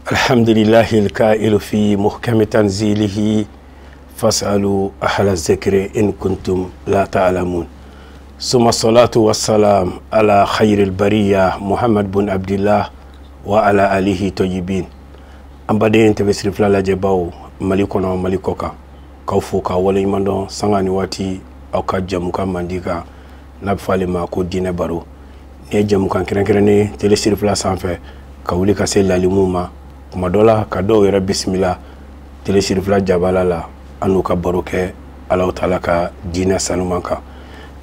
الحمد لله الكائل في محكم تنزيله فاسألوا أهل الذكر إن كنتم لا تعلمون ثم الصلاة والسلام على خير البرية محمد بن عبد الله وعلى آله طيبين أمبادين تبسر فلا جباو ملكنا وملكوكا كوفوكا وليماندون سانغاني واتي أو كجاموكا مانديكا نبفالي ماكو دين بارو نيجاموكا كرنكرني تلسر فلا سانفه كولي كسيل لالموما kuma dola ka do yɛrɛ bismillah tele sirifla jabala la anu ka baro kɛ Allahu taala ka diinɛ sanuman kan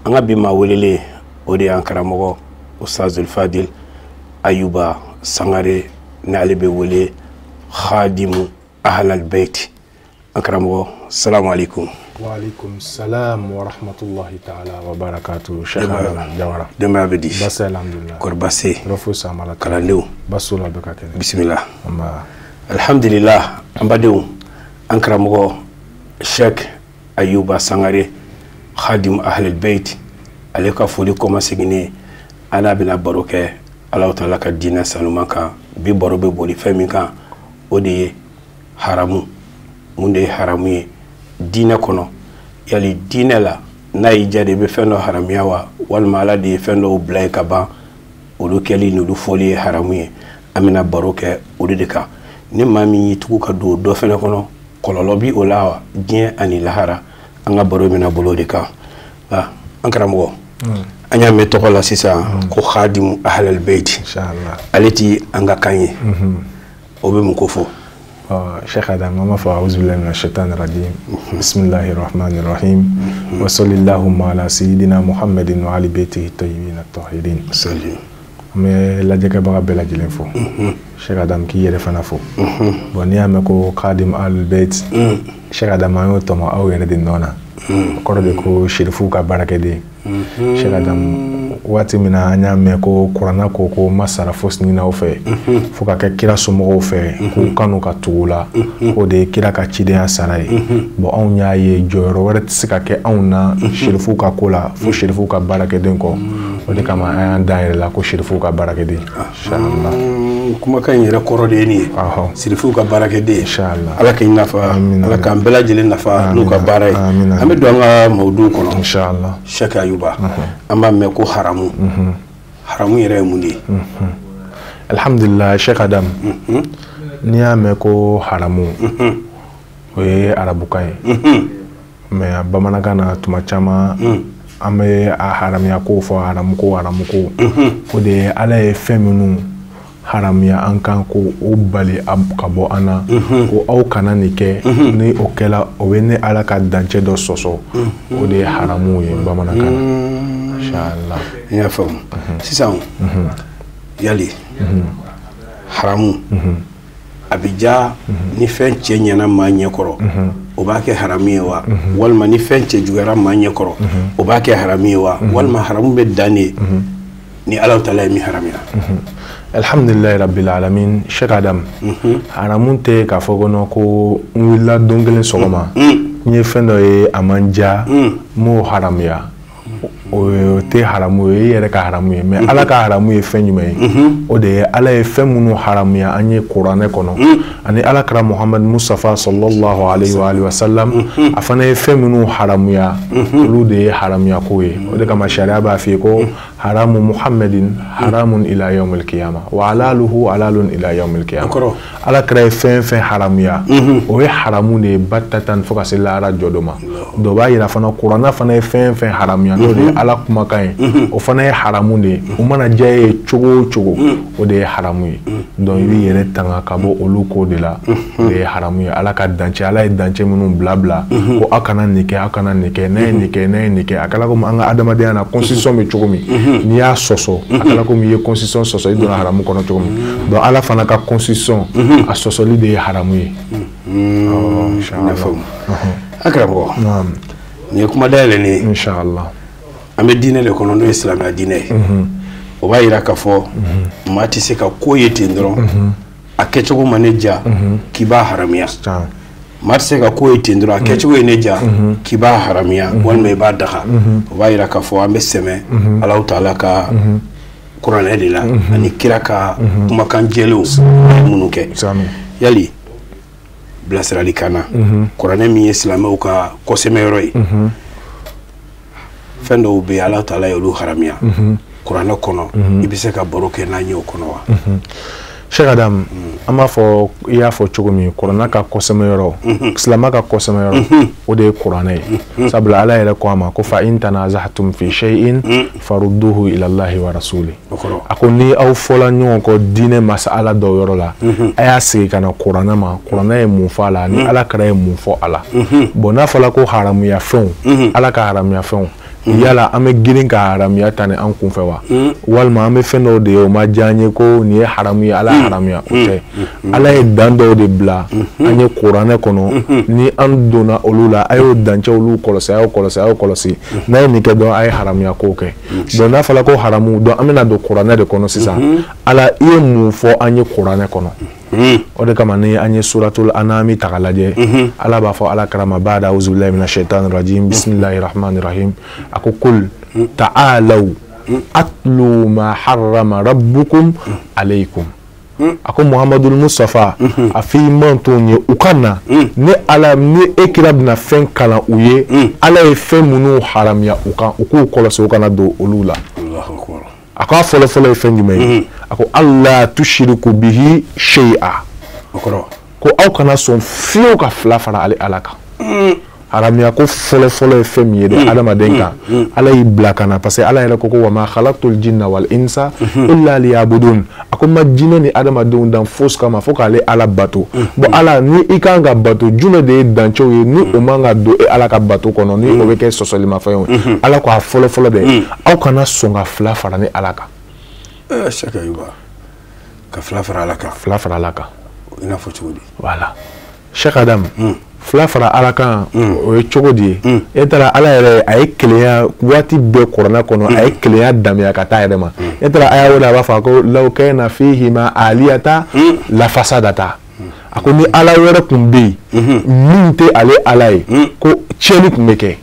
an ka bi maa welele o de y'an karamɔgɔ Ustazul Fadil Ayuba Sangare ni ale bɛ wele khadimu ahlal bayt an karamɔgɔ salamu alaikum. Wa alaikum salam wa rahmatullahi ta'ala wa barakatuh. Sheikh Jawara. Dema bedi. Basi alhamdulillah. Korbase. Rafu samala. Kalandew. Basula bekatene. Bismillah. Amba. Alhamdulillah. Ambadew. An karamɔgɔ Sheikh Ayuba Sangare khadim ahlul bayt ale ka foli koma segine ana bina baro kɛ Allahu taala ka diinɛ sanuman kan bi baro bɛ boli fɛn min kan o de ye haramu mun de ye haramu ye diinɛ kɔnɔ yali diinɛ la n'a y'i diya de bɛ fɛn dɔ haramuya wa walima ala de ye fɛn dɔw bila ye ka ban olu kɛli n'olu fɔli ye haramu ye an bɛna baro kɛ olu de kan ni maa min y'i tugu ka don dɔ fɛnɛ kɔnɔ kɔlɔlɔ bi o la wa diɲɛ ani lahara an ka baro bɛna bolo de kan an karamɔgɔ an y'a mɛn tɔgɔ la sisan ko khadimu ahlal bayt Inshallah. ale ti an ka kan ye o bɛ mun ko fɔ Sheikh Adam mama fa a'udhu billahi minash shaitanir rajim. Bismillahir rahmanir rahim. Wa sallallahu ala sayidina Muhammadin wa ali baitihi tayyibin at-tahirin. Sallim. Me la jeka baga bela jilen fo. Sheikh Adam ki yere fana fo. Bon ni ame ko khadim ahlul bayt. Sheikh Adam ayo to ma aw yere din nona. Ko de ko shirifu ka barake de. Sheikh Adam wati mina anya me ko Qur'ana ko masara fosni na ofe fuka ka kira somo ofe ko kanu ka tugula o de kira ka cide asara bo on nya ye joro wala tsika ke auna shirifu ka kola fo shirifu ka barake den ko o de kama ayan daire la ko shirifu ka barake de inshallah kuma kan yɛrɛ kɔrɔ de ye nin ye sirifu ka baara kɛ den inshallah ala k'i nafa ala k'an bɛɛ lajɛlen nafa n'u ka baara ye an bɛ don an ka mawudu kɔnɔ inshallah Sheikh Ayuba an b'a mɛn ko haramu haramu yɛrɛ ye mun de ye alhamdulillah Sheikh Adam ni y'a mɛn ko haramu o ye arabukan ye mais bamanankan na tuma caman an bɛ a haramuya ko fɔ haramuko o de ye ala ye fɛn minnu haramuya an kan ko o bali ka bɔ an na ko aw kana nin kɛ ni o kɛla o bɛ ne ala ka dancɛ dɔ sɔsɔ o de ye haramu ye bamanankan na inshallah n y'a faamu sisan yali haramu a bɛ ja ni fɛn cɛ ɲɛna maa ɲɛkɔrɔ o b'a kɛ haramu ye wa walima ni fɛn cɛ juguyara maa ɲɛkɔrɔ o b'a kɛ haramu ye wa walima haramu bɛ dan de ni ala taala ye min haramuya alhamdulillah rabbil alamin Sheikh Adam haramun tɛ k'a fɔ kɔnɔ ko n wulila don kelen sɔgɔma n ye fɛn dɔ ye a man ja m'o haramuya o tɛ haramu ye yɛrɛ ka haramu ye mais ala ka haramu ye fɛn jumɛn ye o de ye ala ye fɛn minnu haramuya an ye kuranɛ kɔnɔ ani alakira Muhammad Mustafa sallallahu alaihi wa sallam a fana ye fɛn minnu haramuya olu de ye haramuya ko ye o de kama sariya b'a f'i ye ko haramu Muhammadin haramun ila yawmil qiyamah wa halaluhu halalun ila yawmil qiyamah alakira ye fɛn fɛn haramuya o ye haramu de ye batatan fo ka se lahara jɔ dɔ ma dɔ b'a yira fana kuranɛ fana ye fɛn fɛn haramuya n'o de ye ala kumakan ye o fana ye haramu de ye o mana diya ye cogo o cogo o de ye haramu ye donc i b'i yɛrɛ tanga ka bɔ olu ko de la o de ye haramu ye ala ka dancɛ ala ye dancɛ minnu bila ko aw kana nin kɛ aw kana nin kɛ n'a ye nin kɛ n'a ye nin kɛ a kɛla komi an ka adamadenya na constitution bɛ cogo min n'i y'a sɔsɔ a kɛla komi i ye constitution sɔsɔ i donna haramu kɔnɔ cogo min donc ala fana ka constitution a sɔsɔli de ye haramu ye a karamɔgɔ nin ye kuma dayɛlɛ ne ye inshallah an bɛ diinɛ de kɔnɔ n'o ye silamɛya diinɛ ye o b'a yira k'a fɔ maa tɛ se ka ko ye ten dɔrɔn a kɛcogo ma ne ja k'i b'a haramuya maa tɛ se ka ko ye ten dɔrɔn a kɛcogo ye ne ja k'i b'a haramuya walima i b'a daga o b'a yira k'a fɔ an bɛ sɛmɛ Alahu taala ka kuranɛ de la ani kira ka kumakan jɛlenw minnu kɛ yali bilasirali kana kuranɛ min ye silamɛw ka kɔsɛmɛyɔrɔ ye fɛn dɔw bɛ Ala taala ye olu haramiya kuranɛ kɔnɔ i bɛ se ka baro kɛ n'an ye o kɔnɔ wa Cheikh Adam an b'a fɔ i y'a fɔ cogo min kuranɛ ka kɔsɛmɛyɔrɔ silamɛ ka kɔsɛmɛyɔrɔ o de ye kuranɛ ye sabula Ala yɛrɛ ko a ma ko fa in tanaza'tum fi shay'in farudduhu ila Allahi wa rasuli a ko ni aw fɔla ɲɔgɔn kɔ diinɛ masala dɔw yɔrɔ la a y'a sigi ka na kuranɛ ma kuranɛ ye mun fɔ a la ni Ala kɛra ye mun fɔ a la bon n'a fɔla ko haramuya fɛnw Ala ka haramuya fɛnw yala an bɛ girin ka haramuya ta ni an kun fɛ wa walima an bɛ fɛn dɔw de ye o ma diya n ye ko nin ye haramu ye Ala haramuya o tɛ Ala ye dan dɔw de bila an ye kuranɛ kɔnɔ ni an donna olu la a y'o dancɛ olu kɔlɔsi a y'o kɔlɔsi a y'o kɔlɔsi n'a ye nin kɛ dɔrɔn a ye haramuya kow kɛ donc n'a fɔla ko haramu donc an bɛna don kuranɛ de kɔnɔ sisan Ala i ye mun fɔ an ye kuranɛ kɔnɔ o de kama ni an ye suratul anami ta k'a lajɛ Ala b'a fɔ Ala karama ba'da a'uzu billahi minash shaitanir rajim bismillahir rahmanir rahim a ko kul ta'alaw atlu ma harrama rabbukum alaykum a ko Muhammadul Mustafa a f'i man t'o ye u ka na ni Ala ni e kira bɛna fɛn kalan u ye Ala ye fɛn minnu haramiya u kan u k'u kɔlɔsi u kana don olu la a ko a fɔlɔ-fɔlɔ ye fɛn jumɛn ye a ko alla tushriku bihi shay'a ko aw kana sɔn fiyewu ka fila fara ale Ala kan haramiya ko fɔlɔ-fɔlɔ ye fɛn min ye dɛ adamaden kan Ala y'i bila ka na parce que Ala yɛrɛ ko wa ma khalaqtul jinna wal insa illa liya'budun a ko ma jinɛ ni adamadenw dan fosi kama fo k'ale Ala bato bon Ala ni i kan ka bato jumɛn de ye dancɛw ye ni o man ka don Ala ka bato kɔnɔ ni o bɛ kɛ sɔsɔlimafɛnw ye Ala ko a fɔlɔ-fɔlɔ dɛ aw kana sɔn ka fila fara ni Ala kan Cheikh Ayuba ka fila fara Ala kan i n'a fɔ cogo di voilà Cheikh Adam fila fara Ala kan o ye cogo di ye e taara Ala yɛrɛ a ye kelenya waati bɛɛ kuranɛ kɔnɔ a ye kelenya daminɛ ka taa yɛrɛ ma e taara aya o la a b'a fɔ ko law kana fihima aliyata la fasadata a ko ni Ala wɛrɛ tun bɛ yen min tɛ ale Ala ye ko tiɲɛni tun bɛ kɛ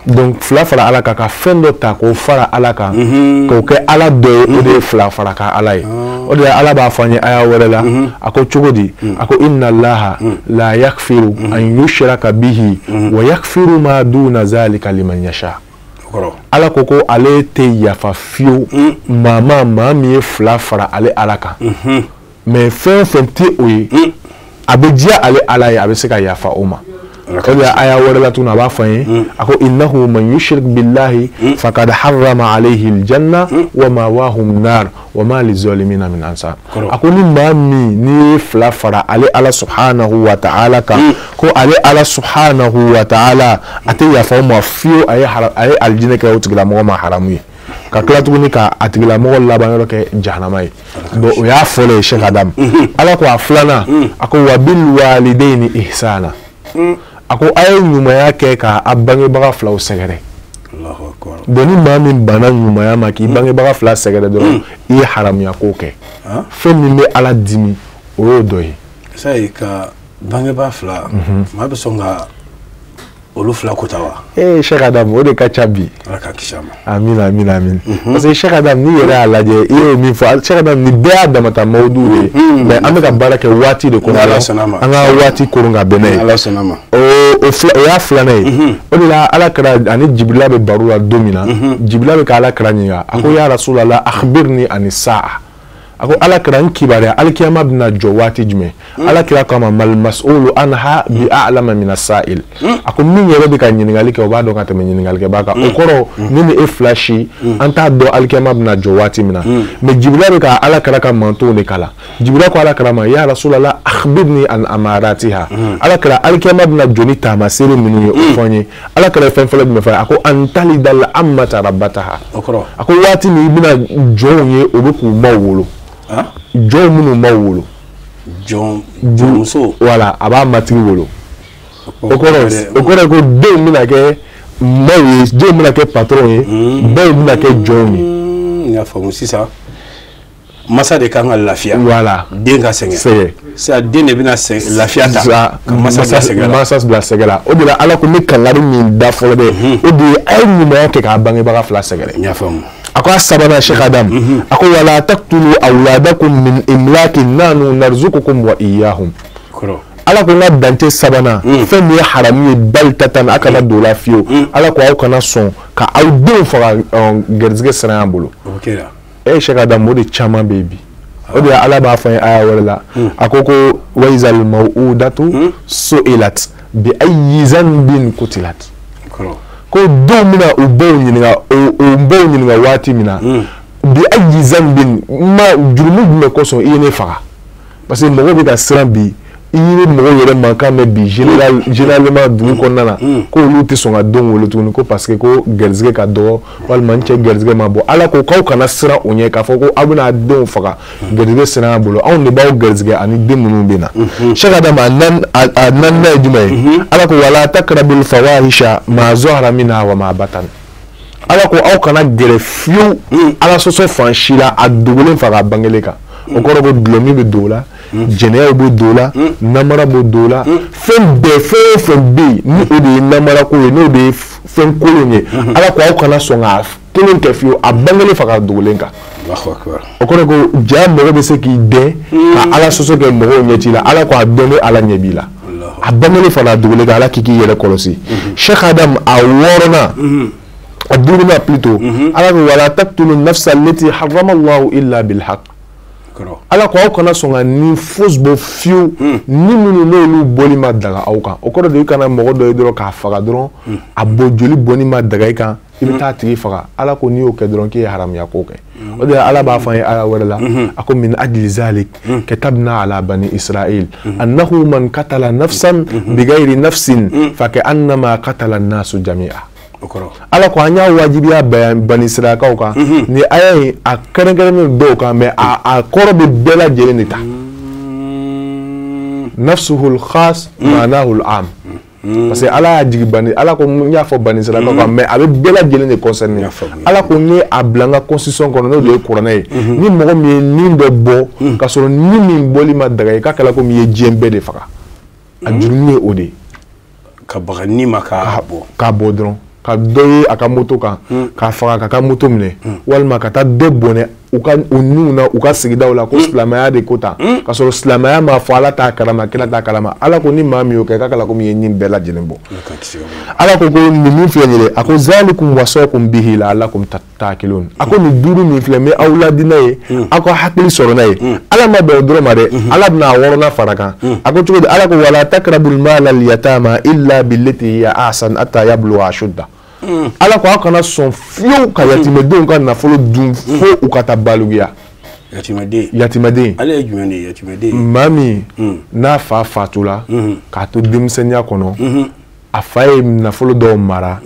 donc fila fara Ala kan ka fɛn dɔ ta k'o fara Ala kan k'o kɛ Ala dɔ ye o de ye fila fara ka Ala ye o de la Ala b'a fɔ an ye aya wɛrɛ la a ko cogo di a ko inna Allaha la yaghfiru an yushraka bihi wa yaghfiru ma duna zalika liman yasha Ala ko ko ale tɛ yafa fiyewu maa min ye fila fara ale Ala kan mais fɛn o fɛn tɛ o ye a bɛ diya ale Ala ye a bɛ se ka yafa o ma kaya aya wɛrɛ la tun a b'a fɔ an ye a ko innahu man yushrik billahi faqad harrama alayhi aljanna wa mawahum nar wa ma lizalimina min ansar a ko ni maa min n'i ye fila fara ale Ala subhanahu wa ta'ala kan ko ale Ala subhanahu wa ta'ala a tɛ yafa o ma fiyewu a ye aljinɛ kɛ o tigilamɔgɔ ma haramu ye ka tila tuguni ka a tigilamɔgɔ laban yɔrɔ kɛ jahanama ye donc o y'a fɔlɔ ye Cheikh Adam Ala ko a filanan a ko wa bil walidayni ihsana a ko a ye ɲumanya kɛ ka a bangebaga filaw sɛgɛrɛ donc ni maa min banna ɲumanya ma k'i bangebaga fila sɛgɛrɛ dɔrɔn i ye haramuya ko kɛ fɛn min bɛ Ala dimi o y'o dɔ ye sayi ka bangebaga fila maa bɛ sɔn ka olu fila kota wa Cheikh Adam o de ka ca bi Ala ka kisi a ma amin amin amin parce que Cheikh Adam ni yɛrɛ y'a lajɛ i y'o min fɔ Cheikh Adam ni bɛɛ y'a damata mawudu de ye mais an bɛ ka baara kɛ waati de kɔnɔ an ka waati koron ka bɛn n'a ye Ala sɔnna ma o y'a filanan ye o de la Ala kɛra ani Jibirila bɛ baro la don min na Jibirila bɛ ka Ala kɛra ɲininka a ko ya Rasulallah akhbirni ani sa'a a ko Ala kɛra n kibaruya alikiyama bɛna jɔ waati jumɛn Ala kɛra kama mal mas'ulu anha bi a'lama min as-sa'il a ko min yɛrɛ bɛ ka ɲininkali kɛ o b'a dɔn ka tɛmɛ ɲininkalikɛbaa kan o kɔrɔ ni ni e fila si an t'a dɔn alikiyama bɛna jɔ waati min na mais Jibirila bɛ ka Ala kɛra ka mantonw de kala Jibirila ko Ala kɛra ma ya Rasulallah akhbirni an amaratiha Ala kɛra alikiyama bɛna jɔ ni taamaseere minnu ye o fɔ n ye Ala kɛra fɛn fɔlɔ jumɛn fɔ a ko an talidal ammata rabbataha a ko waati min i bɛna jɔnw ye o bɛ k'u maw wolo jɔn minnu ma wolo muso voilà a b'a matigi wolo o kɔrɔ ko denw bɛna kɛ maw ye denw bɛna kɛ patron ye baw bɛna kɛ jɔnw ye n y'a faamu sisan masa de kan ka lafiya voilà den ka sɛgɛn sisan den de bɛna lafiya ta ka masa bila sɛgɛ la o de la Ala ko ni kangari min da fɔlɔ dɛ o de ye a ye ɲumanya kɛ k'a bangebaga fila sɛgɛrɛ n y'a faamu ako sabana Sheikh Adam ako wala taqtulu awladakum min imlakin nanu narzuqukum wa iyyahum ala ko na dante sabana fe mi harami baltatan akana dola fio ala ko aw kana son ka aw do faga gerzge sran bolo okela Sheikh Adam modi chama baby odi ala ba fa aya wala akoko waizal mauudatu su'ilat bi ayyi zanbin kutilat ko domina ubawnyina wati mina bi ayyi zanbin ma jurumu me ko so ine faga parce que mogo bi ka sran bi ine mogo yere manka me bi généralement du ko nana ko luti so nga dongo tuni ko parce que ko gerzge ka do wal manche gerzge ma bo ala ko kaw kana sran onye ka foko abuna don faga gerzge sran bolo on ne bawo gerzge ani demunu bina Sheikh Adam nan na jumay ala ko wala takrabul fawahisha ma zahara minha wa ma batan ala ko aw kana gere fiu ala so fanchila adugulen faga bangeleka o koro bo blomi be dola jene bo dola namara bo dola fen be ni odi namara ko ni odi fen kolonye ala ko aw kana so nga kelon ke fiu abangele faga dugulenka Allahu akbar o koro ko jam mo be se ki de ka ala so ke mo nyeti la ala ko adone ala nyebila abangele faga dugulenka ala kiki yele kolosi Sheikh Adam aworona aduna plutôt ala ko wala taqtulu nafsa allati harrama Allah illa bil haqq ala ko kana songa ni fosbo fiu ni munu no boli ma daga awka o ko do kana mo do dro ka faga dron abo joli boni ma daga kan ibita tigi faga ala ko ni o ke dron ki haram ya ko ke o de ala ba fa ala wala ako min ajli zalik katabna ala bani israil annahu man qatala nafsan bighairi nafsin fa ka annama qatala an-nasu jami'a ala ko anya wajibiya bani israil ka ni ayi a karen do ka me a korobe bela jelenita nafsuhu al-khas ma'nahu al-am parce que ala jigi bani ala ko nya fo bani israil ka me abe bela jelene concerné ala ko ni a blanga constitution ko no de courant ni mo mi ni do bo ka so ni min boli ma daga ka kala ko mi jembe de faka a jurni ode ka bagani maka ka bodron ka doye aka moto kan ka faga ka moto mine walma ka ta debone uka ununa uka sigida wala ko islamaya de kota ka so islamaya ma fala ta kalama kila ta kalama ala ko ni mami o ka kala ko mi yin bela jenembo ala ko ni mi fiele ako zalikum wasaqum bihi la alakum tattakilun ako ni duru mi fiele me awladina ye ako hakili sorona ye ala ma be doro ma de ala na worona faraka ako tugo ala ko wala takrabul mal al yatama illa billati hiya ahsan atta yablu ashudda ala ko akana son fiu ka yatimedon ka na folo dum fo ukata balugia yatimede ale jumene yatimede mami na fa fatula ka to dimsenya kono afaye na folo do mara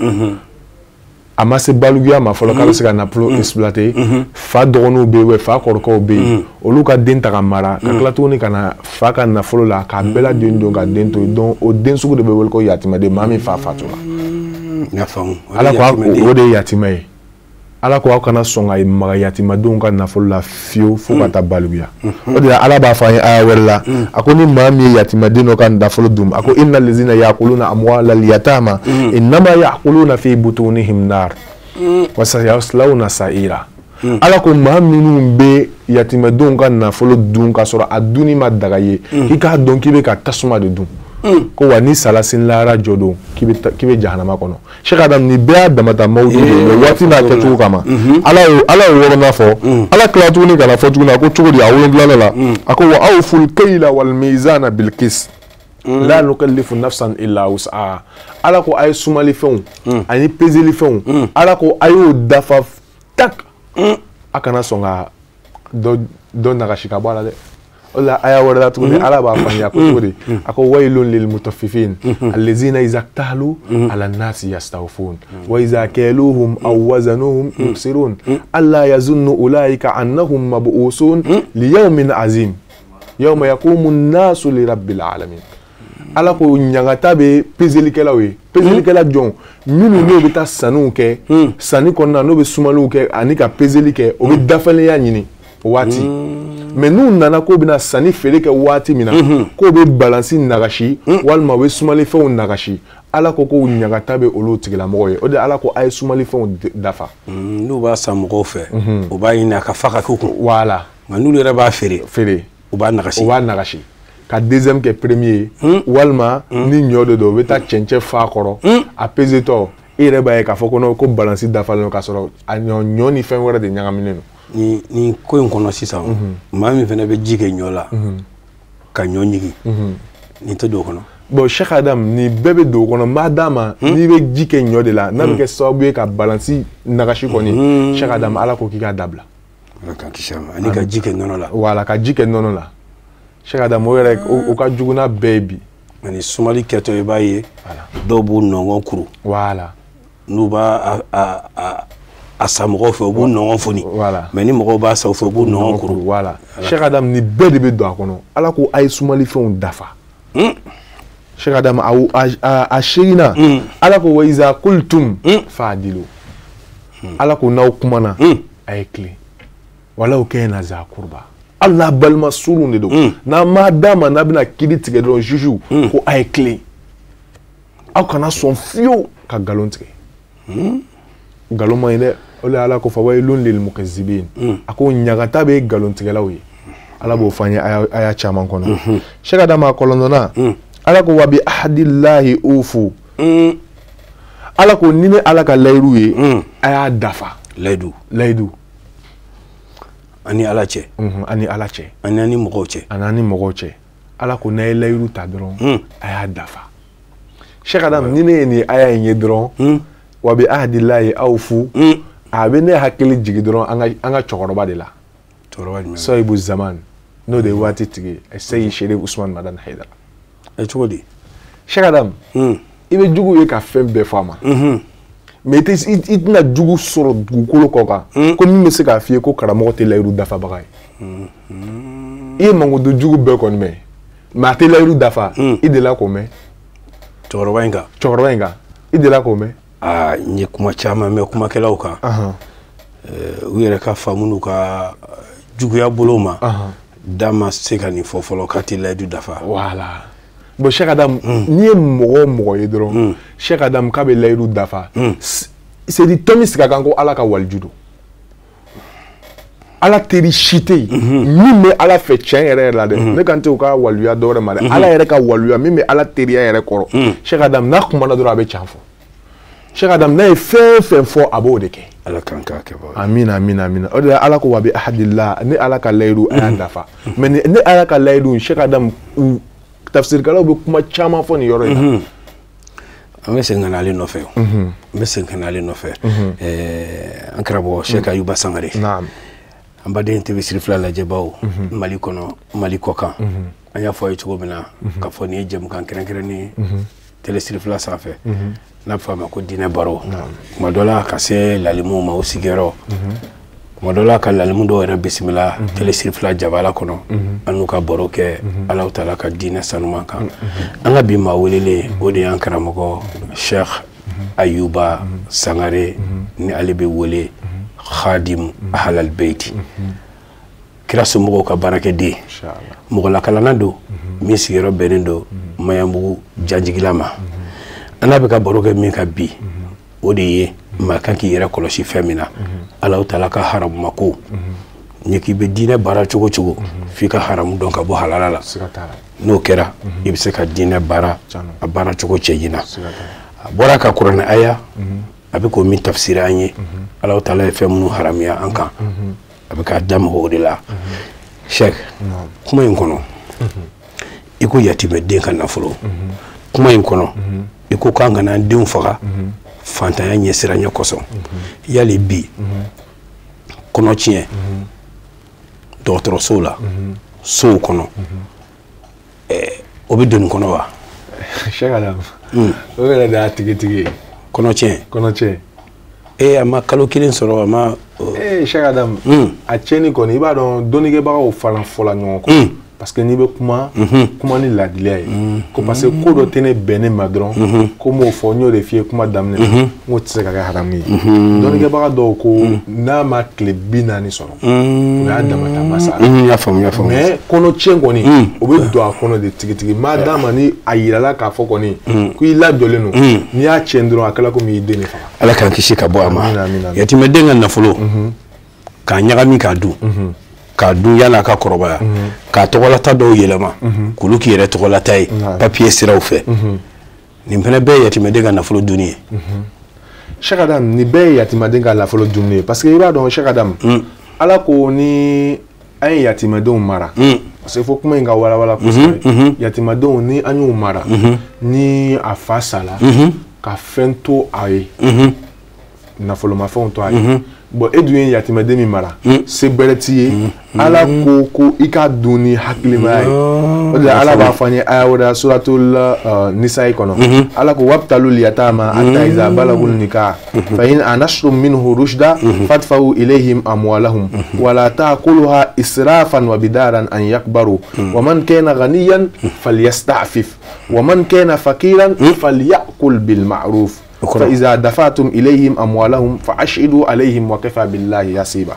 amase balugia ma folo kala sika na folo exploiter fa dogonu be we fa korko be oluka den ta mara ka klatoni kana fa ka na folo la ka bela dendo ka dento don o den sugu de be wel ko yatimede mami fa fatula ala ko o de yatimay ala ko kana songa maga yatima don ka nafolo la fio fo ka ta baluya o de ala ba fa aya wala akoni mami yatima dino kan nafolo dum ako innal ladzina yaquluna amwalal yatama inma yaquluna fi butunihim nar wa sayaslawna sa'ira ala ko mami nu be yatima don kan nafolo dum ka soro aduni ma dagaye ka don kibe ka tasuma de dum ko wani salasin lara jodo kibe jahannama kono Sheikh Adam ni be adamata mawdu be wati na ketu kama ala worona fo ala klatu ni kana fo tuna ko chugodi awon la ako wa awful kayla wal mizana bil qis la nukallifu nafsan illa wus'a ala ko ay sumali fon ani pezeli fon ala ko ayo dafa tak akana songa do na kashika bala de ولا آية وردت تقول على بعض يقولي أكو ويل للمطففين الذين إذا اكتالوا على الناس يستوفون وإذا كالوهم أو وزنوهم يخسرون ألا يظن أولئك أنهم مبعوثون ليوم عظيم يوم يقوم الناس لرب العالمين ala ko nyangata be pezeli kela we pezeli kela jon minu no be ta sanu ke sani konna no be sumalu ke ani ka pezeli ke o be dafale ya nyini wati mais n'u nana ko bɛna sanni feere kɛ waati min na k'o bɛ balansi nagasi walima u bɛ sumalifɛnw nagasi ala ko ko ɲagata bɛ olu tigilamɔgɔ ye o de ala ko a ye sumalifɛnw dafa n'u b'a san mɔgɔw fɛ u b'a ɲini a ka fa ka k'u kun voilà nka n'olu yɛrɛ b'a feere u b'a nagasi ka deuxième kɛ premier walima ni ɲɔ de don u bɛ taa cɛncɛn fa kɔrɔ a pesé tɔ i yɛrɛ b'a ye k'a fɔ ko ko balansi dafalen k'a sɔrɔ a ɲɔ ni fɛn wɛrɛ de ɲagaminen don ni ko in kɔnɔ sisan maa min fana bɛ ji kɛ ɲɔ la ka ɲɔ ɲigi nin tɛ don o kɔnɔ bon Cheikh Adam ni bɛɛ bɛ don o kɔnɔ maa d'a ma n'i bɛ ji kɛ ɲɔ de la n'a bɛ kɛ sababu ye ka balansi nagasi kɔni Cheikh Adam ala ko k'i k'a dabila ka kisi a ma ani ka ji kɛ nɔnɔ la voilà ka ji kɛ nɔnɔ la Cheikh Adam o yɛrɛ o ka jugu n'a bɛɛ ye bi ani sumali kɛtɔ i b'a ye dɔw b'u nɔngɔn kuru voilà n'u b'a a sa mɔgɔw fɛ u b'u nɔngɔn foni mais ni mɔgɔw b'a sa u fɛ u b'u nɔngɔn kuru voilà Cheikh Adam ni bɛɛ de bɛ don a kɔnɔ ala ko a ye sumalifɛnw dafa Cheikh Adam a seginna ala ko wa iza kultum fa'dilu ala ko n'aw kumana a ye tilen walaw kana za kurba Allah balima surun de don n'a ma d'a ma n'a bɛna kiiri tigɛ dɔrɔn juge ko a ye tilen aw kana sɔn fiyewu ka nkalon tigɛ nkalon man ɲi dɛ o de ala ko fawailun lil mukazzibin a ko ɲagata bɛ nkalon tigɛlaw ye ala b'o fɔ an ye a y'a caman kɔnɔ Cheikh Adam a kɔlɔndonna ala ko wa bi ahadillahi ufu ala ko ni ne ala ka layiru ye a y'a dafa layidu ani ala cɛ ani ala cɛ ani mɔgɔw cɛ ani mɔgɔw cɛ ala ko n'a ye layiru ta dɔrɔn a y'a dafa Cheikh Adam ni ne ye nin aya in ye dɔrɔn wa bi ahadillahi awfu a bɛ ne hakili jigin dɔrɔn an ka cɛkɔrɔba de la Sahibu Zaman n'o de ye waati tigi Seyi Sherif Usman Madan Haidara cogo di Cheikh Adam i bɛ jugu ye ka fɛn bɛɛ fɔ a ma mais i tɛna jugu sɔrɔ dugukolo kɔ kan ko min bɛ se k'a f'i ye ko karamɔgɔ tɛ layiru dafabaga ye i ye mankutu jugu bɛɛ kɔni mɛn mais a tɛ layiru dafa i delila k'o mɛn cɛkɔrɔba in kan i delila k'o mɛn n ye kuma caman mɛn kumakɛlaw kan u yɛrɛ ka faamu n'u ka juguya bolo ma da ma se ka nin fɔ fɔlɔ k'a tɛ layiru dafa voilà bon Cheikh Adam n'i ye mɔgɔ o mɔgɔ ye dɔrɔn Cheikh Adam k'a bɛ layiru dafa c'est dit tɔn min sigi a kan ko ala ka waliju don ala teri si tɛ yen min bɛ ala fɛ tiɲɛ yɛrɛ yɛrɛ la dɛ ne kan tɛ o ka waliya dɔwɛrɛ ma dɛ ala yɛrɛ ka waliya min bɛ ala teriya yɛrɛ kɔrɔ Cheikh Adam n'a kumana dɔrɔn a bɛ tiɲɛ fɔ Cheikh Adam n'a ye fɛn fɛn fɔ a b'o de kɛ ala kan k'a kɛ amina o de la ala ko wa bi ahadillah ni ala ka layiru a y'a dafa mais ni ala ka layiru Cheikh Adam tafsirkɛlaw bɛ kuma caman fɔ nin yɔrɔ in na an bɛ segin ka na ale nɔfɛ an karamɔgɔ Cheikh Ayuba Sangare an baden TV siri fila lajɛbaw Mali kɔnɔ Mali kɔkan an y'a fɔ a ye cogo min na k'a fɔ nin ye jɛmukan kɛrɛnkɛrɛnnen télé siri fila sanfɛ n'a bɛ f'a ma ko diinɛ baro kuma dɔ la ka se lalimuw ma o sigiyɔrɔ kuma dɔ la ka lalimu dɔw yɛrɛ bisimila télé siri fila jabala kɔnɔ an n'u ka baro kɛ Alahu Taala ka diinɛ sanuman kan an ka bi maa welelen o de y'an karamɔgɔ Cheikh Ayuba Sangare ni ale bɛ wele Khadim Ahlal Beyti kira somɔgɔw ka baarakɛden mɔgɔ lakalana don min sigiyɔrɔ bɛnnen don Mayanbugu Janjigila ma an n'a bɛ ka baro kɛ min ka bi o de ye maa kan k'i yɛrɛ kɔlɔsi fɛn min na Alahu Taala ka haramu ko ni k'i bɛ diinɛ baara cogo o cogo f'i ka haramu dɔn ka bɔ halala la n'o kɛra i bɛ se ka diinɛ baara a baara cogo cɛ ɲina a bɔra ka kuranɛ aya a bɛ k'o min tafsiri an ye Alahu Taala ye fɛn minnu haramuya an kan a bɛ k'a da mɔgɔw de la Cheikh kuma in kɔnɔ i ko yatimɛden ka nafolo kuma in kɔnɔ i ko k'an kana an denw faga fantanya ɲɛsiranya kosɔn yali bi kɔnɔ tiɲɛ dɔgɔtɔrɔsow la sow kɔnɔ o bɛ doni kɔnɔ wa Cheikh Adam o yɛrɛ de y'a tigi kɔnɔ tiɲɛ a ma kalo kelen sɔrɔ a ma Cheikh Adam a tiɲɛni kɔni i b'a dɔn dɔnnikɛbagaw fana fɔla ɲɔgɔn kɔ parce que ni be kuma kuma ni ladiliya ye ko parce que ko do tene bene madron ko mo fo nyo de fie kuma damne mo tse ka harami donc ke baga do ko na ma kle binani soro na damata masala ya fam mais kono chengo ni o be do akono de tigitigi madama ni ayirala ka fo ko ni ku ila dole no ni a chendro akala ko mi deni fa ala kan kishi ka bo ama yatime denga na folo ka nyagami ka du ka du yana ka korobaya ka togolata do yelema kuluki yere togolata yi papier siraw fe ni mpene be yatime denga na folo duniye Cheikh Adam ni be yatime denga la folo duniye parce que iba don Cheikh Adam ala ko ni ay yatime don mara parce que faut kuma inga wala yatime don ni anyu mara ni afasala ka fento ay na folo ma fonto ay bon edouin yatima demi mara c'est beretier ala ko ika duni hakilima ay ala ba fani ayawda suratul nisa ikono ala ko wabtalul yatama hatta iza balagul nikah fa in anashrum minhu rushda fadfa'u ilayhim amwalahum wa la ta'kuluha israfan wa bidaran an yakbaru wa man kana ghaniyan falyasta'fif wa man kana fakiran falyakul bil ma'ruf فإذا دفعتم إليهم أموالهم فأشهدوا عليهم وكفى بالله حسيبا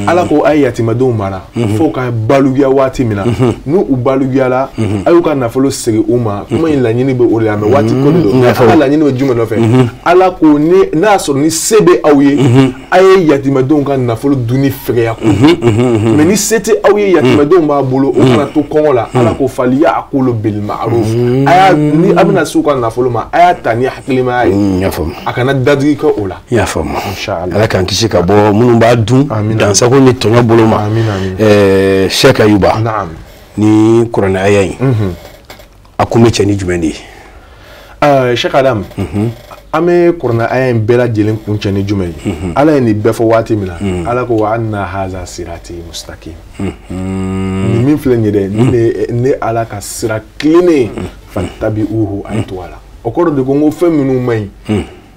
على كو آية مدو مرا فوق بالوغيا واتي منا نو بالوغيا لا أيو كان نفلو سري أما كما إن لانيني بأوليام واتي كودو على لانيني بجمع نوفي على كو ناسو ني سيبي أوي آية مدو كان نفلو دوني فريا مني سيتي أوي آية مدو ما بولو أكنا تو كونلا على كو فاليا أقولو بالمعروف آية ني أبنا سوكا نفلو ما آية تانية حكلي ما yafam akana dadri ko ola yafam inshallah ala kan kisi ka bo munun ba dun dan sako ni tonya boloma Cheikh Ayuba naam ni Qur'an ayayin akume chani jumeni Cheikh Adam ame Qur'an ayayin bela jelen kun chani jumeni ala ni befo wati mina ala ko wa anna hadha sirati mustaqim ni min flenye de ni ala ka sirakline fattabi'uhu aytwala okoro de gongo feminu mai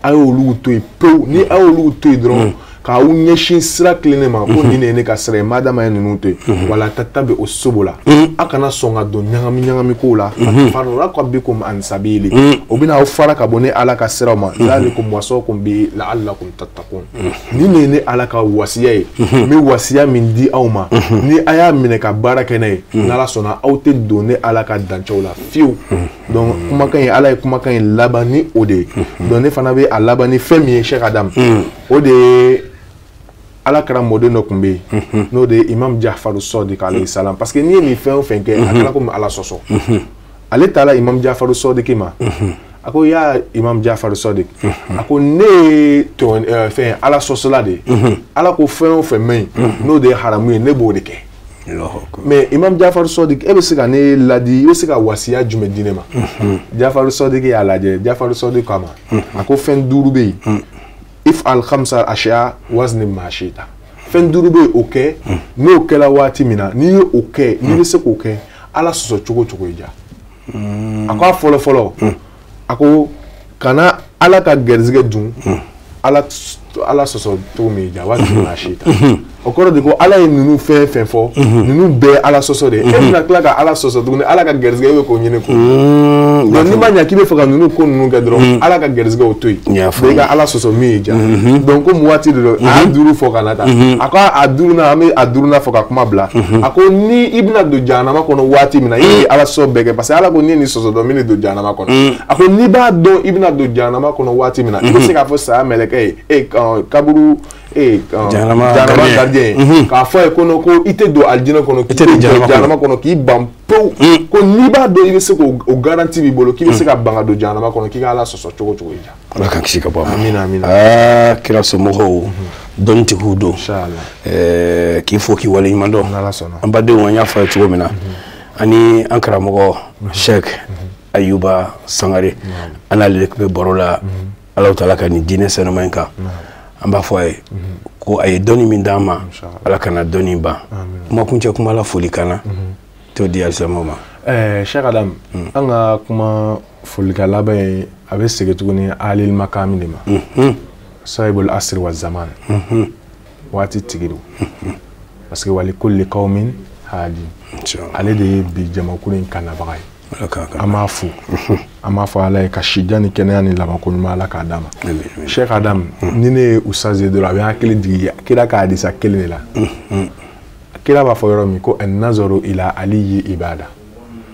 ayolu to peu ni ayolu to dron ka unyeshin sira klene ma ko ni ne ka sere madama nunu to wala tatabe usubola akana songa do nyangami ko la farqa bikum an sabili obina ufara ka bone ala ka sira ma zalikum wasakum bi la'allakum tattaqun ni ne ala ka wasiya mi wasiya min di awma ni aya mine ka baraka ne nala sona auté donner ala ka danchola fiu donc kuma kan ala kuma kan labani ode donner fana be alabani femi Cheikh Adam ode ala kara mode no kumbe no de Imam Ja'far as-Sadiq alayhi salam parce que ni mi fait que akala ko ala soso ale tala Imam Ja'far as-Sadiq ma ako ya Imam Ja'far as-Sadiq ako ne to fait ala soso la de ala ko fait men no de haramu ne bo de ke mais Imam Ja'far as-Sadiq e be se ka ne ladi e se ka wasiya jume dinema Ja'far as-Sadiq ya laje Ja'far as-Sadiq kama ako fen durube if al khamsa ashya wazni mashita fen durube okay no kala wati mina ni okay ni se ko okay ala soso chugo ija akwa follow ako kana ala ka gerzige dun ala soso to mi ja wazni mashita okoro de ko ala nunu fe fo nunu be ala soso de e na kla ka ala soso dun ala ka gerzige ko nyine ko no ni manya kibe fo ka nunu ko nunu ga dro ala ka gerzige o toy be ga ala soso mi ja donc ko muati de aduru fo kanata akwa aduru na ame aduru na fo ka kuma bla ako ni ibna do jana ma kono wati mina yi ala so bege parce ala ko ni soso do mini do jana ma kono ako ni ba do ibna do jana ma kono wati mina ko se ka fo sa meleke kaburu janama gardien ka fo kono ko ite do aljina kono ki janama kono ki bampo ko ni ba do ibe se ko o garantie bi bolo ki be se ka banga do janama kono ki ala soso chogo ija ala kan kisi ka bo amina kira so mo ho donti hudo inshallah ki fo ki wali mando ambade wonya fa chogo mina ani ankara mo Cheikh Ayuba Sangare ana le be borola Allah taala kan dine senomenka amba foye ko ay doni min dama ala kana doni ba ma kunce kuma la foli kana to di alsamama Cheikh Adam anga kuma foli kala ba abe sege tuguni alil makam ni ma sahibul asr wa zaman wati tigiru parce que wali kulli qaumin Haji ale de ye bi jamakulu in kanabaga ye an b'a fo an b'a fɔ Ala ye ka sija ni kɛnɛya ni labanko ɲuman Ala k'a d'a ma Cheikh Adam ni ne ye ustaz ye dɔrɔn a bɛ hakili jigin kira ka hadisa kelen de la kira b'a fɔ yɔrɔ min ko an-nazaru ila aliyi ibada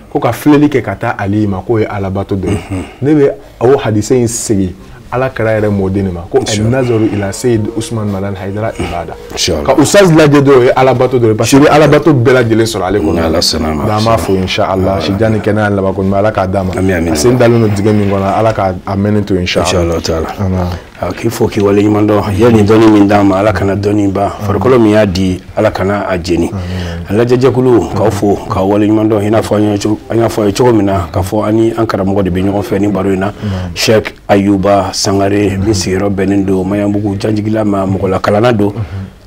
ko ka filɛli kɛ ka taa Ali ma k'o ye alabato dɔ ye ne bɛ o hadisa in segi Ala kɛra yɛrɛ mɔden de ma ko an-nazaru ila Sayyid Usman Madan Haidara ibada ka ustaz lajɛ dɔrɔn o ye alabato dɔ ye parce que ni alabato bɛɛ lajɛlen sɔrɔ ale kɔnɔ n'an b'a fɔ inshallah sija ni kɛnɛya laban ko ɲuman Ala k'a d'a ma a sen dalen don dingɛ min kɔnɔ Ala k'a mɛnni to inshallah k'i fo k'i wale ɲuman dɔn yanni dɔnni min d'an ma Ala kana dɔnni ban farikolo min y'a di Ala kana a jeni a lajɛjɛkulu k'aw fo k'aw wale ɲuman dɔn i n'a fɔ an y'a fɔ a ye cogo min na k'a fɔ ani an karamɔgɔ de bɛ ɲɔgɔn fɛ ni baro in na Cheikh Ayuba Sangare min sigiyɔrɔ bɛnnen don Maɲanbugu Janjigila ma mɔgɔlakalanna don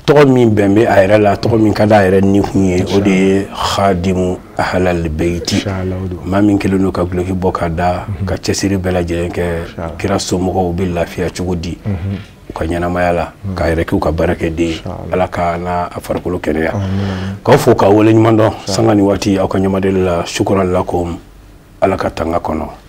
tɔgɔ min bɛn bɛ a yɛrɛ la tɔgɔ min ka d'a yɛrɛ ni kun ye o de ye Khadimu Ahlal Beyti maa min kɛlen don ka guloki bɔ ka da ka cɛsiri bɛɛ lajɛlen kɛ kira somɔgɔw bɛ lafiya cogo di u ka ɲɛnamaya la k'a yɛrɛ k'u ka baara kɛ den Ala ka n'a farikolo kɛnɛya k'aw fo k'aw wale ɲuman dɔn sanga ni waati aw ka ɲamadeli la shukran lakum Ala ka tanga kɔnɔ